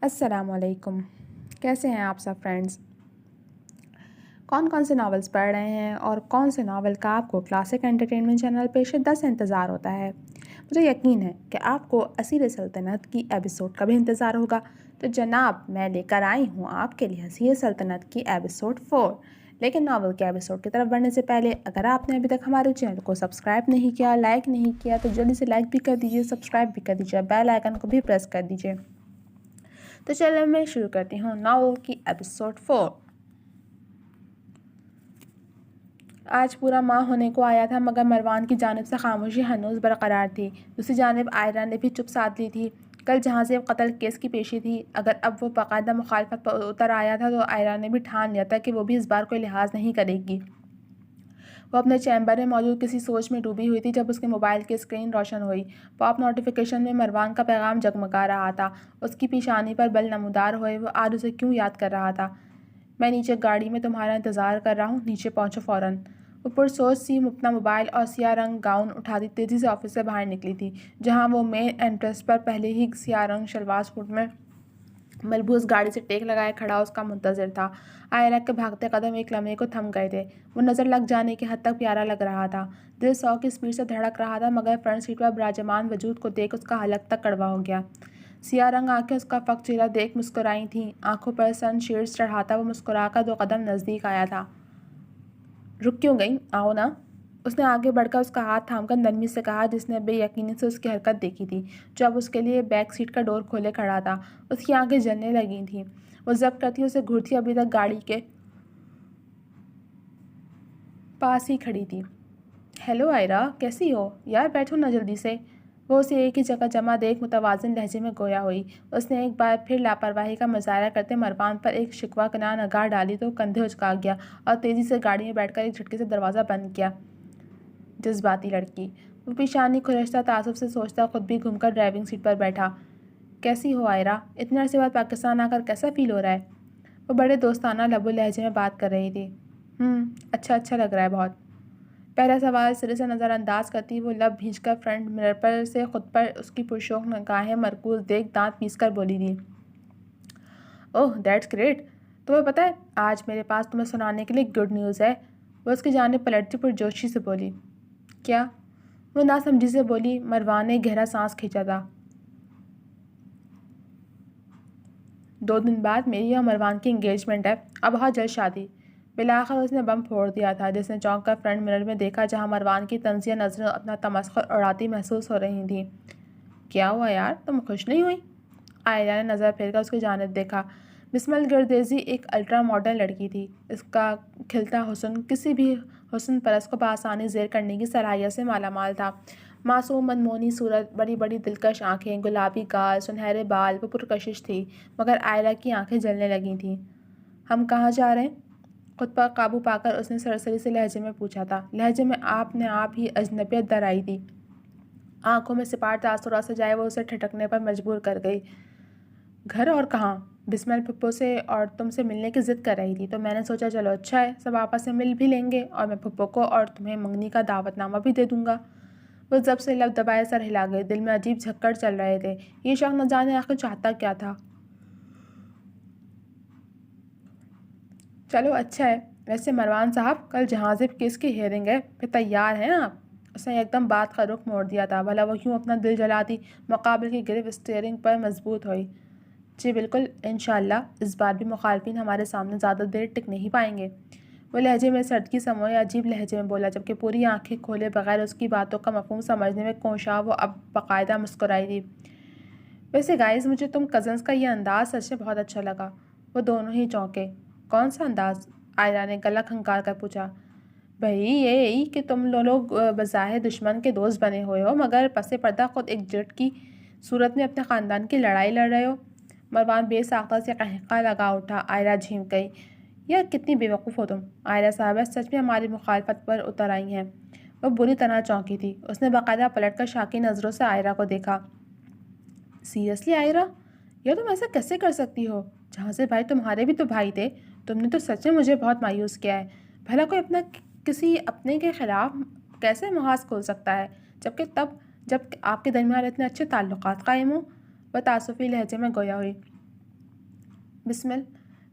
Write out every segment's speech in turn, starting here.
السلام علیکم، کیسے ہیں آپ سب فرینڈز؟ کون کون سے ناولز پڑھ رہے ہیں اور کون سے ناول کا آپ کو کلاسک انٹرٹینمنٹ چینل پہ شدت سے انتظار ہوتا ہے؟ مجھے یقین ہے کہ آپ کو اسیر سلطنت کی ایپیسوڈ کا بھی انتظار ہوگا، تو جناب میں لے کر آئی ہوں آپ کے لیے اسیر سلطنت کی ایپیسوڈ 4۔ لیکن ناول کے ایپیسوڈ کی طرف بڑھنے سے پہلے اگر آپ نے ابھی تک ہمارے چینل کو سبسکرائب نہیں کیا، لائک نہیں کیا، تو جلدی سے لائک بھی کر دیجیے، سبسکرائب بھی کر دیجیے، بیل آئیکن کو بھی پریس کر دیجیے۔ تو چلیں میں شروع کرتی ہوں ناول کی ایپیسوڈ 4۔ آج پورا ماہ ہونے کو آیا تھا مگر مروان کی جانب سے خاموشی ہنوز برقرار تھی۔ دوسری جانب آئرہ نے بھی چپ سادھ لی تھی۔ کل جہاں سے قتل کیس کی پیشی تھی، اگر اب وہ باقاعدہ مخالفت پر اتر آیا تھا تو آئرہ نے بھی ٹھان لیا تھا کہ وہ بھی اس بار کوئی لحاظ نہیں کرے گی۔ وہ اپنے چیمبر میں موجود کسی سوچ میں ڈوبی ہوئی تھی جب اس کے موبائل کی اسکرین روشن ہوئی۔ پاپ نوٹیفیکیشن میں مروان کا پیغام جگمگا رہا تھا۔ اس کی پیشانی پر بل نمودار ہوئے۔ وہ آج اسے کیوں یاد کر رہا تھا؟ میں نیچے گاڑی میں تمہارا انتظار کر رہا ہوں، نیچے پہنچو فوراً۔ وہ پرسوچ سی اپنا موبائل اور سیاہ رنگ گاؤن اٹھاتی تیزی سے آفس سے باہر نکلی تھی، جہاں وہ مین انٹرنس پر پہلے ہی سیاہ رنگ شلوار سوٹ میں ملبوس گاڑی سے ٹیک لگائے کھڑا اس کا منتظر تھا۔ آئرہ کے بھاگتے قدم ایک لمحے کو تھم گئے تھے۔ وہ نظر لگ جانے کی حد تک پیارا لگ رہا تھا۔ دل 100 کی اسپیڈ سے دھڑک رہا تھا، مگر فرنٹ سیٹ پر براجمان وجود کو دیکھ اس کا حلق تک کڑوا ہو گیا۔ سیاہ رنگ آنکھیں اس کا فک چہرہ دیکھ مسکرائی تھیں۔ آنکھوں پر سن شیڈز چڑھاتا وہ مسکرا کر 2 قدم نزدیک آیا تھا۔ رک کیوں گئی؟ آؤ نا۔ اس نے آگے بڑھ کر اس کا ہاتھ تھام کر نرمی سے کہا، جس نے بے یقینی سے اس کی حرکت دیکھی تھی، جو اب اس کے لیے بیک سیٹ کا ڈور کھولے کھڑا تھا۔ اس کی آنکھیں جلنے لگی تھیں۔ وہ ضبط کرتی اسے گھورتی ابھی تک گاڑی کے پاس ہی کھڑی تھی۔ ہیلو آئرہ، کیسی ہو؟ یار بیٹھو نا جلدی سے۔ وہ اسے ایک ہی جگہ جمع دیکھ متوازن لہجے میں گویا ہوئی۔ اس نے ایک بار پھر لاپرواہی کا مظاہرہ کرتے مروان پر ایک شکوہ کناں نگاہ ڈالی تو کندھے اچکا گیا اور تیزی سے گاڑی میں بیٹھ کر ایک جھٹکے سے دروازہ بند کیا۔ جذباتی لڑکی، وہ پیشانی کھرچتا تعصب سے سوچتا خود بھی گھوم کر ڈرائیونگ سیٹ پر بیٹھا۔ کیسی ہو آئرہ؟ اتنے عرصے بعد پاکستان آ کر کیسا فیل ہو رہا ہے؟ وہ بڑے دوستانہ لب و لہجے میں بات کر رہی تھی۔ اچھا لگ رہا ہے بہت۔ پہلا سوال سرے سے نظر انداز کرتی وہ لب بھینچ کر فرنٹ مرر پر سے خود پر اس کی پرشوق نگاہیں مرکوز دیکھ دانت پیس کر بولی تھی، اوہ دیٹس گریٹ۔ تمہیں پتہ ہے آج میرے پاس تمہیں سنانے کے لیے گڈ نیوز ہے۔ وہ اس کی جانب پلٹتی پرجوشی سے بولی۔ کیا؟ وہ ناسمجھی سے بولی۔ مروان نے گہرا سانس کھینچا تھا۔ 2 دن بعد میری اور مروان کی انگیجمنٹ ہے اور بہت جلد شادی۔ بالآخر اس نے بم پھوڑ دیا تھا، جس نے چونک کر فرنٹ مرر میں دیکھا جہاں مروان کی طنزیہ نظریں اپنا تمسخر اڑاتی محسوس ہو رہی تھیں۔ کیا ہوا یار، تم خوش نہیں ہوئی؟ آئرہ نے نظر پھیر کر اس کی جانب دیکھا۔ بسمل گردیزی ایک الٹرا ماڈرن لڑکی تھی۔ اس کا کھلتا حسن کسی بھی حسن پرست کو بآسانی زیر کرنے کی صلاحیت سے مالا مال تھا۔ معصوم منمونی صورت، بڑی بڑی دلکش آنکھیں، گلابی گال، سنہرے بال، وہ پرکشش تھی، مگر آئرہ کی آنکھیں جلنے لگی تھیں۔ ہم کہاں جا رہے ہیں؟ خود پر قابو پا کر اس نے سرسری سے لہجے میں پوچھا تھا، لہجے میں آپ نے آپ ہی اجنبیت در آئی تھی۔ آنکھوں میں سپاٹ تاثرات سے جائے وہ اسے ٹھٹکنے پر مجبور کر گئی۔ گھر اور کہاں؟ بسمل پھپھو سے اور تم سے ملنے کی ضد کر رہی تھی، تو میں نے سوچا چلو اچھا ہے، سب آپس سے مل بھی لیں گے اور میں پھپھو کو اور تمہیں منگنی کا دعوت نامہ بھی دے دوں گا۔ وہ ضبط سے لب دبائے سر ہلا گئی۔ دل میں عجیب جھکڑ چل رہے تھے۔ یہ شخص نہ جانے آخر چاہتا کیا تھا۔ چلو اچھا ہے۔ ویسے مروان صاحب، کل جہاز کیس کی ہیئرنگ ہے، پھر تیار ہیں آپ؟ اس نے ایک دم بات کا رخ موڑ دیا تھا، بھلا وہ کیوں اپنا دل جلاتی۔ مقابل کی گرفت اسٹیئرنگ پر مضبوط ہوئی۔ جی بالکل، انشاءاللہ۔ اس بار بھی مخالفین ہمارے سامنے زیادہ دیر ٹک نہیں پائیں گے۔ وہ لہجے میں سردگی سموئے عجیب لہجے میں بولا، جبکہ پوری آنکھیں کھولے بغیر اس کی باتوں کا مفہوم سمجھنے میں کوشاں وہ اب باقاعدہ مسکرائی تھی۔ ویسے گائز، مجھے تم کزنس کا یہ انداز سچ میں بہت اچھا لگا۔ وہ دونوں ہی چونکے۔ کون سا انداز؟ آئرہ نے گلا کھنکار کر پوچھا۔ بھئی یہی کہ تم لوگ بظاہر دشمن کے دوست بنے ہوئے ہو، مگر پس پردہ خود ایک جٹ کی صورت میں اپنے خاندان کی لڑائی لڑ رہے ہو۔ مروان بے ساختہ سے قہقہ لگا اٹھا۔ آئرہ جھینک گئی۔ یار کتنی بے وقوف ہو تم! آئرہ صاحبہ سچ میں ہماری مخالفت پر اتر آئی ہیں۔ وہ بری طرح چونکی تھی۔ اس نے باقاعدہ پلٹ کر شاکی نظروں سے آئرہ کو دیکھا۔ سیریسلی آئرہ؟ یا تم ایسا کیسے کر سکتی ہو؟ جہاں سے بھائی تمہارے بھی تو بھائی تھے۔ تم نے تو سچ میں مجھے بہت مایوس کیا ہے۔ بھلا کوئی کسی اپنے کے خلاف کیسے محاذ کھول سکتا ہے، جب آپ کے درمیان اتنے اچھے تعلقات قائم ہوں؟ وہ تعسفی لہجے میں گویا ہوئی۔ بسمل،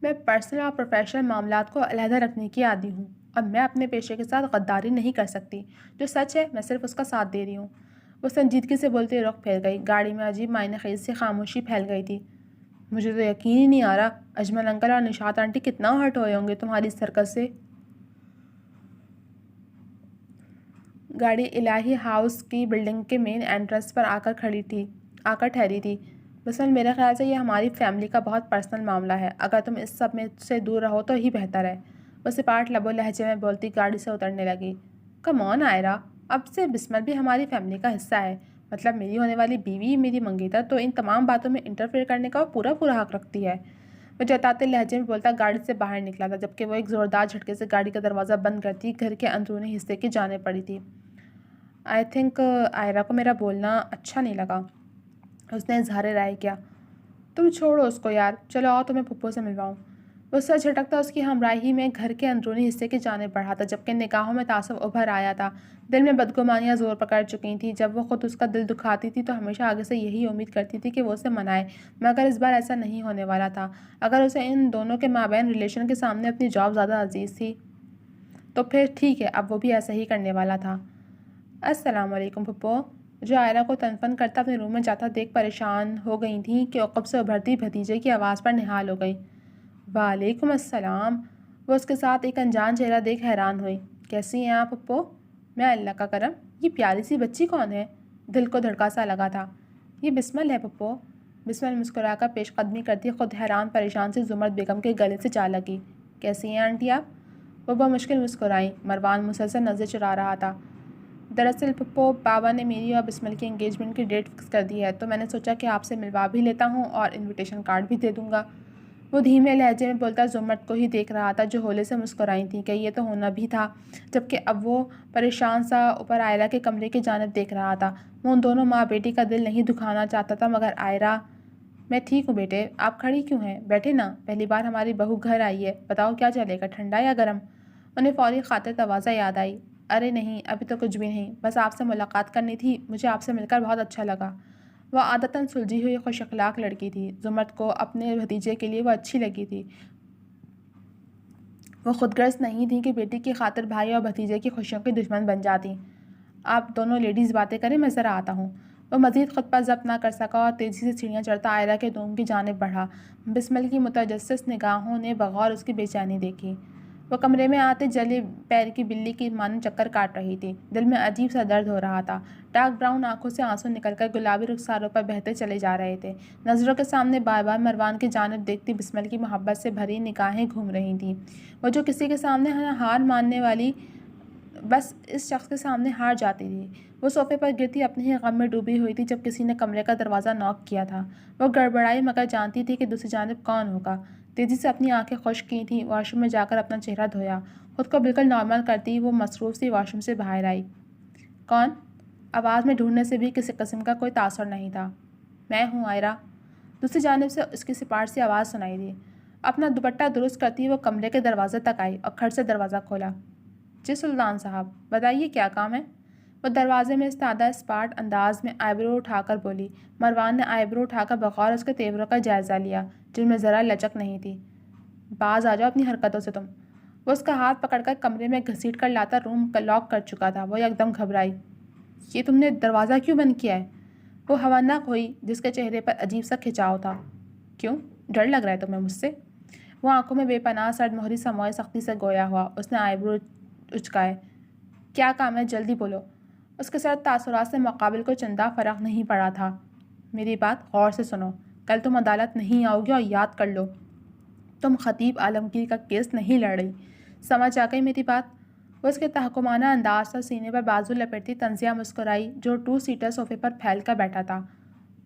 میں پرسنل اور پروفیشنل معاملات کو علیحدہ رکھنے کی عادی ہوں اور میں اپنے پیشے کے ساتھ غداری نہیں کر سکتی. جو سچ ہے میں صرف اس کا ساتھ دے رہی ہوں. وہ سنجیدگی سے بولتے رخ پھیر گئی. گاڑی میں عجیب معنی خیز سی خاموشی پھیل گئی تھی. مجھے تو یقین ہی نہیں آ رہا اجمل انکل اور نشاط آنٹی کتنا ہرٹ ہوئے ہوں گے تمہاری اس حرکت سے. گاڑی الہی ہاؤس کی بلڈنگ کے مین انٹرنس پر آ کر ٹھہری تھی. بسمل، میرے خیال سے یہ ہماری فیملی کا بہت پرسنل معاملہ ہے. اگر تم اس سب میں سے دور رہو تو ہی بہتر ہے. وہ سپاٹ لب و لہجے میں بولتی گاڑی سے اترنے لگی. کم آن آئرہ، اب سے بسمل بھی ہماری فیملی کا حصہ ہے. مطلب میری ہونے والی بیوی، میری منگیتر تو ان تمام باتوں میں انٹرفیئر کرنے کا پورا حق رکھتی ہے. وہ جتاتے لہجے میں بولتا گاڑی سے باہر نکلا تھا جبکہ وہ ایک زوردار جھٹکے سے گاڑی کا دروازہ بند کرتی گھر کے اندرونی حصے کی جانب پڑی تھی. آئی تھنک آئرہ کو میرا بولنا اچھا نہیں لگا. اس نے اظہار رائے کیا. تم چھوڑو اس کو یار، چلو آؤ تمہیں پھپھو سے ملواؤں. وہ سر جھٹکتا اس کی ہمراہی میں گھر کے اندرونی حصے کی جانب بڑھا تھا جبکہ نگاہوں میں تعصب ابھر آیا تھا. دل میں بدگمانیاں زور پکڑ چکی تھیں. جب وہ خود اس کا دل دکھاتی تھی تو ہمیشہ آگے سے یہی امید کرتی تھی کہ وہ اسے منائے، مگر اس بار ایسا نہیں ہونے والا تھا. اگر اسے ان دونوں کے مابین ریلیشن کے سامنے اپنی جاب زیادہ عزیز تھی تو پھر ٹھیک ہے، اب وہ بھی ایسا ہی کرنے والا تھا. السلام علیکم پھپھو، جو آئرہ کو تنفن کرتا اپنے روم میں جاتا دیکھ پریشان ہو گئی تھیں کہ عقب سے ابھرتی بھتیجے کی آواز پر نہال ہو گئی. وعلیکم السلام. وہ اس کے ساتھ ایک انجان چہرہ دیکھ حیران ہوئی. کیسی ہیں آپ پھپھو؟ میں اللہ کا کرم. یہ پیاری سی بچی کون ہے؟ دل کو دھڑکا سا لگا تھا. یہ بسمل ہے پھپھو. بسمل مسکرا کر پیش قدمی کرتی خود حیران پریشان سی زمرد بیگم کے گلے سے جا لگی. کیسی ہیں آنٹی آپ؟ وہ بمشکل مسکرائیں. مروان مسلسل نظر چرا رہا تھا. دراصل پھپھو، بابا نے میری اور بسمل کی انگیجمنٹ کی ڈیٹ فکس کر دی ہے تو میں نے سوچا کہ آپ سے ملوا بھی لیتا ہوں اور انویٹیشن کارڈ بھی دے دوں گا. وہ دھیمے لہجے میں بولتا زمرد کو ہی دیکھ رہا تھا جو ہولے سے مسکرائی تھی کہ یہ تو ہونا بھی تھا، جبکہ اب وہ پریشان سا اوپر آئرہ کے کمرے کی جانب دیکھ رہا تھا. وہ ان دونوں ماں بیٹی کا دل نہیں دکھانا چاہتا تھا مگر آئرہ. میں ٹھیک ہوں بیٹے، آپ کھڑی کیوں ہیں؟ بیٹھے نا، پہلی بار ہماری بہو گھر آئی ہے، بتاؤ کیا چلے گا، ٹھنڈا یا گرم؟ انہیں فوری خاطر تواضع یاد آئی. ارے نہیں، ابھی تو کچھ بھی نہیں، بس آپ سے ملاقات کرنی تھی. مجھے آپ سے مل کر بہت اچھا لگا. وہ عادتاً سلجھی ہوئی خوش اخلاق لڑکی تھی. زمرد کو اپنے بھتیجے کے لیے وہ اچھی لگی تھی. وہ خود غرض نہیں تھی کہ بیٹی کی خاطر بھائی اور بھتیجے کی خوشیوں کی دشمن بن جاتی. آپ دونوں لیڈیز باتیں کریں، میں ذرا آتا ہوں. وہ مزید خود پر ضبط نہ کر سکا اور تیزی سے سیڑھیاں چڑھتا آئرہ کے روم کی جانب بڑھا. بسمل کی متجسس نگاہوں نے بغور اس کی بے چینی دیکھی. وہ کمرے میں آتے جلے پیر کی بلی کی مانند چکر کاٹ رہی تھی. دل میں عجیب سا درد ہو رہا تھا. ڈارک براؤن آنکھوں سے آنسو نکل کر گلابی رخساروں پر بہتے چلے جا رہے تھے. نظروں کے سامنے بار بار مروان کی جانب دیکھتی بسمل کی محبت سے بھری نگاہیں گھوم رہی تھیں. وہ جو کسی کے سامنے ہار ماننے والی بس اس شخص کے سامنے ہار جاتی تھی. وہ صوفے پر گرتی اپنے ہی غم میں ڈوبی ہوئی تھی جب کسی نے کمرے کا دروازہ نوک کیا تھا. وہ گڑبڑائی مگر جانتی تھی کہ دوسری جانب کون ہوگا. تیزی سے اپنی آنکھیں خشک کی تھیں. واش روم میں جا کر اپنا چہرہ دھویا. خود کو بالکل نارمل کرتی وہ مصروف سی واش روم سے باہر آئی. کون؟ آواز میں ڈھونڈنے سے بھی کسی قسم کا کوئی تاثر نہیں تھا. میں ہوں آئرہ. دوسری جانب سے اس کی سپاٹ سی آواز سنائی دی. اپنا دوپٹہ درست کرتی وہ کمرے کے دروازے تک آئی اور کھڑ سے دروازہ کھولا. جی سلطان صاحب، بتائیے کیا کام ہے؟ وہ دروازے میں استادہ اسپاٹ انداز میں آئی برو اٹھا کر بولی. مروان نے آئی برو اٹھا کر بغور اس کے تیوروں کا جائزہ لیا جن میں ذرا لچک نہیں تھی. باز آ جاؤ اپنی حرکتوں سے تم. وہ اس کا ہاتھ پکڑ کر کمرے میں گھسیٹ کر لاتا روم لاک کر چکا تھا. وہ یک دم گھبرائی. یہ تم نے دروازہ کیوں بند کیا ہے؟ وہ حیران ہوئی جس کے چہرے پر عجیب سا کھچاؤ تھا. کیوں؟ ڈر لگ رہا ہے تمہیں مجھ سے؟ وہ آنکھوں میں بے پناہ سرد مہری سموئے سختی سے گویا ہوا. اس نے آئی برو اچکائے. کیا کام ہے، جلدی بولو. اس کے سرد تاثرات سے مقابل کو چندہ فرق نہیں پڑا تھا. میری بات غور سے سنو. کل تم عدالت نہیں آؤ گی اور یاد کر لو تم خطیب عالمگیر کا کیس نہیں لڑ رہی. سمجھ آ گئی میری بات؟ وہ اس کے تحکمانہ انداز سے سینے پر بازو لپیٹتی طنزیہ مسکرائی جو 2 سیٹر صوفے پر پھیل کر بیٹھا تھا.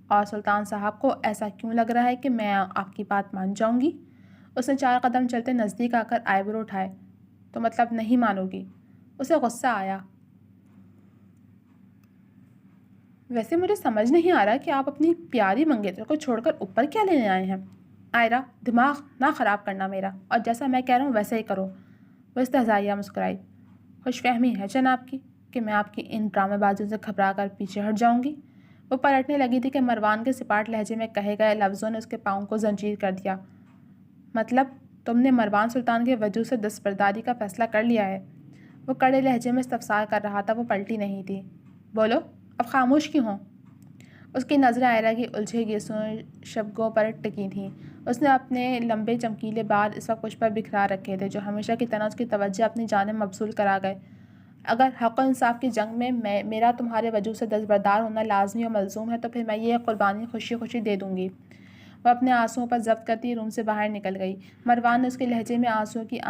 اور سلطان صاحب کو ایسا کیوں لگ رہا ہے کہ میں آپ کی بات مان جاؤں گی؟ اس نے 4 قدم چلتے نزدیک آ کر آئی برو اٹھائے. تو مطلب نہیں مانو گی؟ اسے غصہ آیا. ویسے مجھے سمجھ نہیں آ رہا کہ آپ اپنی پیاری منگیتر کو چھوڑ کر اوپر کیا لینے آئے ہیں. آئرہ، دماغ نہ خراب کرنا میرا، اور جیسا میں کہہ رہا ہوں ویسا ہی کرو. وہ استہزائیہ مسکرائی. خوش فہمی ہے جناب کی کہ میں آپ کی ان ڈرامے بازیوں سے گھبرا کر پیچھے ہٹ جاؤں گی؟ وہ پلٹنے لگی تھی کہ مروان کے سپاٹ لہجے میں کہے گئے لفظوں نے اس کے پاؤں کو زنجیر کر دیا. مطلب تم نے مروان سلطان کے وجود سے دستبرداری کا فیصلہ کر لیا ہے؟ وہ کڑے لہجے میں استفسار کر رہا تھا، وہ پلٹی نہیں تھی۔ بولو، اب خاموش کیوں ہو؟ اس کی نظریں عائرہ کی الجھے گیسوں شبگوں پر ٹکی تھیں۔ اس نے اپنے لمبے چمکیلے بال اس وقت مجھ پر بکھرا رکھے تھے، جو ہمیشہ کی طرح اس کی توجہ اپنی جانب مبذول کرا گئے۔ اگر حق و انصاف کی جنگ میں میرا تمہارے وجود سے دستبردار ہونا لازمی و ملزوم ہے تو پھر میں یہ قربانی خوشی خوشی دے دوں گی۔ وہ اپنے آنسوؤں پر ضبط کرتی روم سے باہر نکل گئی۔ مروان نے اس کے لہجے میں آنسوؤں کی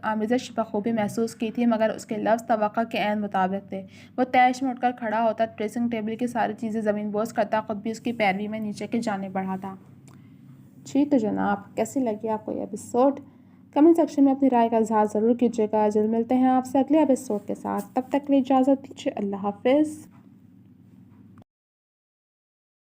آمیزش بخوبی محسوس کی تھی، مگر اس کے لفظ توقع کے عین مطابق تھے۔ وہ تیش میں اٹھ کر کھڑا ہوتا، ڈریسنگ ٹیبل کی ساری چیزیں زمین بوس کرتا، خود بھی اس کی پیروی میں نیچے کی جانب بڑھا تھا۔ جی تو جناب، کیسی لگی آپ کو یہ ایپیسوڈ؟ کمنٹ سیکشن میں اپنی رائے کا اظہار ضرور کیجیے گا۔ جلد ملتے ہیں آپ سے اگلے ایپیسوڈ کے ساتھ، تب تک کے لیے اجازت دیجیے۔ اللہ حافظ۔